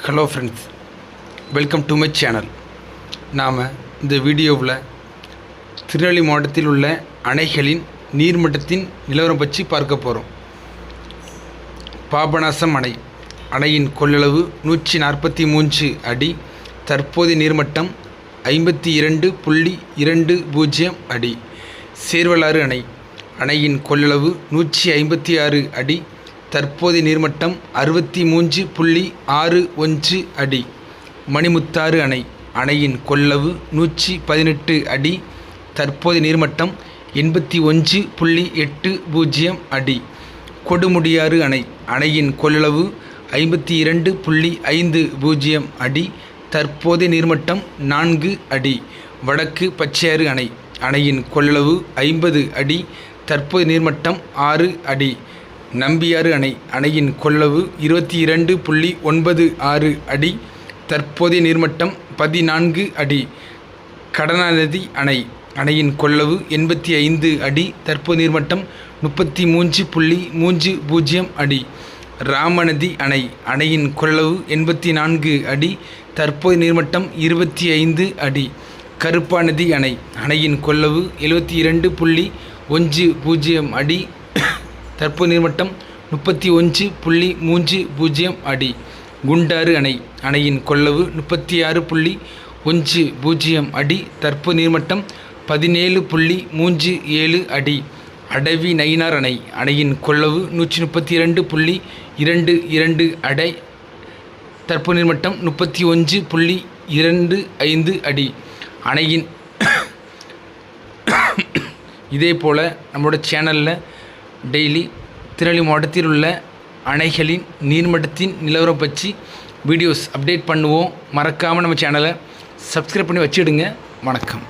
Hello friends, welcome to my channel. நாம் இந்த வீடியோவில் திருநெல்வேலி மாவட்டத்தில் உள்ள அணைகளின் நீர்மட்டத்தின் நிலவரம் பற்றி பார்க்க போகிறோம். பாபநாசம் அணை. அணையின் கொள்ளளவு 143 அடி. தற்போதைய நீர்மட்டம் 52.20 அடி. சேர்வலாறு அணை. அணையின் கொள்ளளவு 156 அடி. தற்போதைய நீர்மட்டம் 63.61 அடி. மணிமுத்தாறு அணை. அணையின் கொள்ளளவு 118 அடி. தற்போதைய நீர்மட்டம் 81.80 அடி. கொடுமுடியாறு அணை. அணையின் கொள்ளளவு 52.50 அடி. தற்போதைய நீர்மட்டம் 4 அடி. வடக்கு பச்சையாறு அணை. அணையின் கொள்ளளவு 50 அடி. தற்போதைய நீர்மட்டம் 6 அடி. நம்பியாறு அணை. அணையின் கொள்ளளவு 22.96 அடி. தற்போதைய நீர்மட்டம் 14 அடி. கடனாநதி அணை. அணையின் கொள்ளளவு 85 அடி. தற்போதைய நீர்மட்டம் 33.30 அடி. ராமநதி அணை. அணையின் கொள்ளளவு 84 அடி. தற்போதைய நீர்மட்டம் 25 அடி. கருப்பாநதி அணை. அணையின் கொள்ளளவு 72.10 அடி. தற்போது நீர்மட்டம் 31.30 அடி. குண்டாறு அணை. அணையின் கொள்ளளவு 36.10 அடி. தற்போது நீர்மட்டம் 17.37 அடி. அடவி நயினார் அணை. அணையின் கொள்ளளவு 132.22 அடி. தற்போது நீர்மட்டம் 31.25 அடி. அணையின் இதே போல் நம்மளோட சேனலில் டெய்லி திருநெல்வேலி மாவட்டத்தில் உள்ள அணைகளின் நீர்மட்டத்தின் நிலவரம் பற்றி வீடியோஸ் அப்டேட் பண்ணுவோம். மறக்காமல் நம்ம சேனலை சப்ஸ்கிரைப் பண்ணி வச்சுடுங்க. வணக்கம்.